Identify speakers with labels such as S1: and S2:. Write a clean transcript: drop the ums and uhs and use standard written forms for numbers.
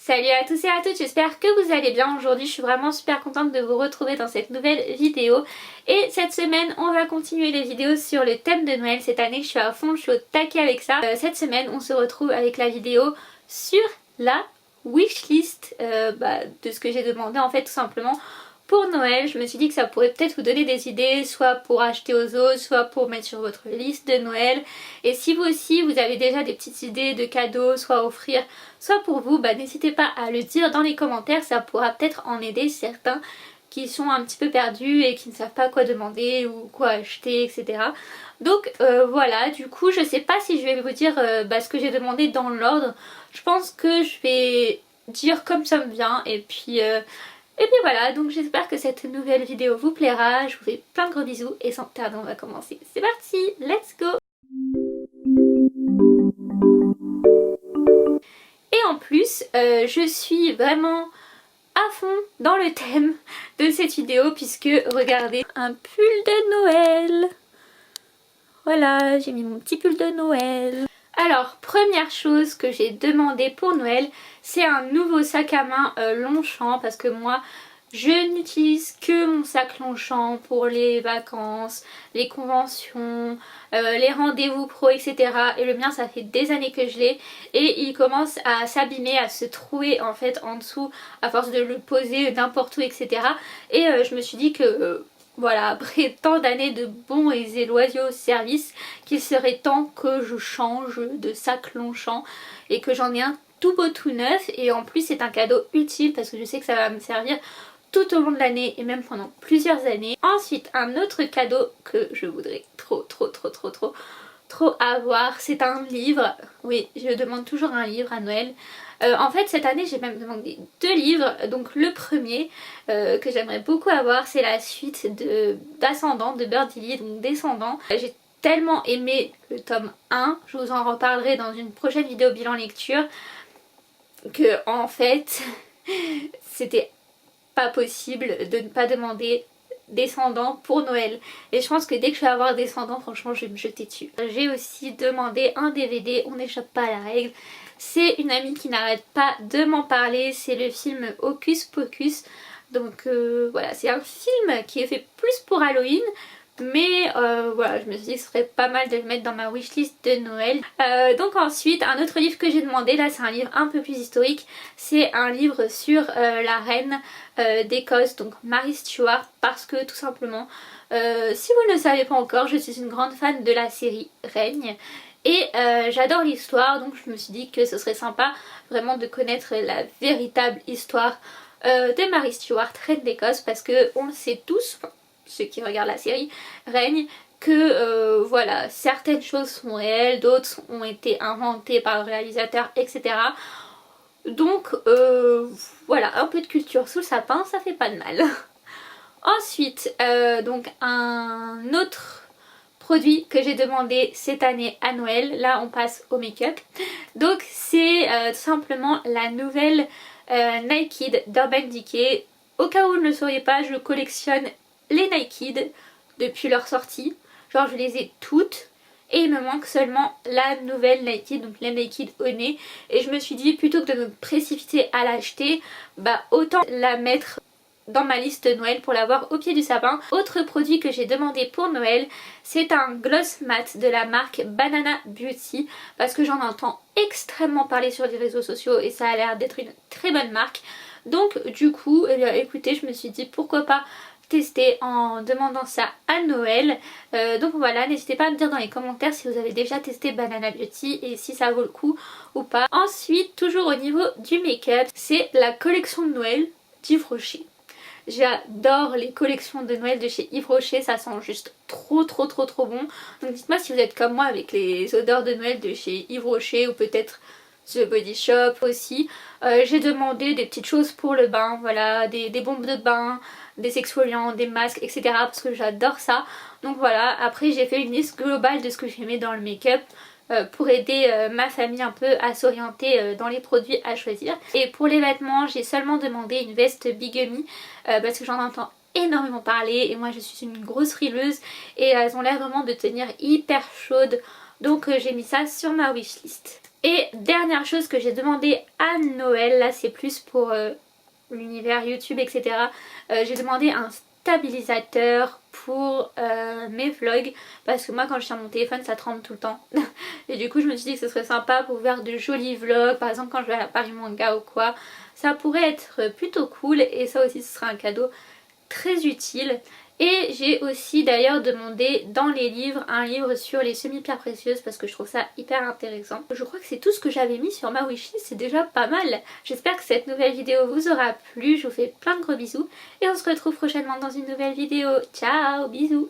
S1: Salut à tous et à toutes, j'espère que vous allez bien. Aujourd'hui je suis vraiment super contente de vous retrouver dans cette nouvelle vidéo. Et cette semaine on va continuer les vidéos sur le thème de Noël. Cette année je suis à fond, je suis au taquet avec ça. Cette semaine on se retrouve avec la vidéo sur la wishlist de ce que j'ai demandé en fait tout simplement pour Noël. Je me suis dit que ça pourrait peut-être vous donner des idées, soit pour acheter aux autres, soit pour mettre sur votre liste de Noël. Et si vous aussi vous avez déjà des petites idées de cadeaux, soit à offrir, soit pour vous, n'hésitez pas à le dire dans les commentaires, ça pourra peut-être en aider certains qui sont un petit peu perdus et qui ne savent pas quoi demander ou quoi acheter, etc. Donc voilà, du coup je sais pas si je vais vous dire ce que j'ai demandé dans l'ordre. Je pense que je vais dire comme ça me vient et puis voilà, donc j'espère que cette nouvelle vidéo vous plaira. Je vous fais plein de gros bisous et sans tarder on va commencer. C'est parti, let's go! Et en plus, je suis vraiment à fond dans le thème de cette vidéo puisque regardez, un pull de Noël. Voilà, j'ai mis mon petit pull de Noël. Alors, première chose que j'ai demandé pour Noël, c'est un nouveau sac à main Longchamp parce que moi, je n'utilise que mon sac Longchamp pour les vacances, les conventions, les rendez-vous pro, etc. Et le mien, ça fait des années que je l'ai et il commence à s'abîmer, à se trouer en fait en dessous à force de le poser n'importe où, etc. Et je me suis dit que... voilà, après tant d'années de bons et loyaux services, qu'il serait temps que je change de sac Longchamp et que j'en ai un tout beau tout neuf. Et en plus c'est un cadeau utile parce que je sais que ça va me servir tout au long de l'année et même pendant plusieurs années. Ensuite, un autre cadeau que je voudrais trop avoir, c'est un livre. Oui, je demande toujours un livre à Noël. En fait cette année j'ai même demandé 2 livres. Donc le premier que j'aimerais beaucoup avoir, c'est la suite d'Ascendant de Birdie Lee, donc Descendant. J'ai tellement aimé le tome 1, je vous en reparlerai dans une prochaine vidéo bilan lecture, que en fait c'était pas possible de ne pas demander Descendant pour Noël. Et je pense que dès que je vais avoir Descendant, franchement je vais me jeter dessus. J'ai aussi demandé un DVD, on n'échappe pas à la règle. C'est une amie qui n'arrête pas de m'en parler, c'est le film Hocus Pocus. Donc voilà, c'est un film qui est fait plus pour Halloween. Mais voilà, je me suis dit que ce serait pas mal de le mettre dans ma wishlist de Noël. Donc ensuite, un autre livre que j'ai demandé, là c'est un livre un peu plus historique. C'est un livre sur la reine d'Écosse, donc Mary Stuart. Parce que tout simplement, si vous ne le savez pas encore, je suis une grande fan de la série Règne. Et j'adore l'histoire, donc je me suis dit que ce serait sympa vraiment de connaître la véritable histoire de Mary Stuart, reine d'Écosse. Parce que on le sait tous, ceux qui regardent la série Règne, que voilà, certaines choses sont réelles, d'autres ont été inventées par le réalisateur, etc. Donc voilà, un peu de culture sous le sapin, ça fait pas de mal. Ensuite, donc un autre produit que j'ai demandé cette année à Noël, là on passe au make-up. Donc c'est tout simplement la nouvelle Naked d'Urban Decay. Au cas où vous ne le sauriez pas, je collectionne les Naked depuis leur sortie, genre je les ai toutes et il me manque seulement la nouvelle Naked, donc la Naked au nez, et je me suis dit plutôt que de me précipiter à l'acheter, autant la mettre dans ma liste Noël pour l'avoir au pied du sapin. Autre produit que j'ai demandé pour Noël, c'est un gloss mat de la marque Banana Beauty parce que j'en entends extrêmement parler sur les réseaux sociaux et ça a l'air d'être une très bonne marque. Donc du coup, écoutez, je me suis dit pourquoi pas tester en demandant ça à Noël. Donc voilà, n'hésitez pas à me dire dans les commentaires si vous avez déjà testé Banana Beauty et si ça vaut le coup ou pas. Ensuite, toujours au niveau du make-up, c'est la collection de Noël d'Yves Rocher. J'adore les collections de Noël de chez Yves Rocher, ça sent juste trop bon. Donc dites-moi si vous êtes comme moi avec les odeurs de Noël de chez Yves Rocher ou peut-être The Body Shop aussi. J'ai demandé des petites choses pour le bain, voilà, des bombes de bain, des exfoliants, des masques, etc. parce que j'adore ça. Donc voilà, après j'ai fait une liste globale de ce que j'aimais dans le make-up pour aider ma famille un peu à s'orienter dans les produits à choisir. Et pour les vêtements, j'ai seulement demandé une veste Bigamy parce que j'en entends énormément parler et moi je suis une grosse frileuse et elles ont l'air vraiment de tenir hyper chaudes. Donc j'ai mis ça sur ma wishlist. Et dernière chose que j'ai demandé à Noël, là c'est plus pour l'univers YouTube, etc. J'ai demandé un stabilisateur pour mes vlogs parce que moi quand je tiens mon téléphone ça tremble tout le temps. Et du coup je me suis dit que ce serait sympa pour faire de jolis vlogs, par exemple quand je vais à Paris Manga ou quoi. Ça pourrait être plutôt cool et ça aussi ce sera un cadeau très utile. Et j'ai aussi d'ailleurs demandé dans les livres un livre sur les semi-pierres précieuses parce que je trouve ça hyper intéressant. Je crois que c'est tout ce que j'avais mis sur ma wishlist, c'est déjà pas mal. J'espère que cette nouvelle vidéo vous aura plu, je vous fais plein de gros bisous et on se retrouve prochainement dans une nouvelle vidéo. Ciao, bisous.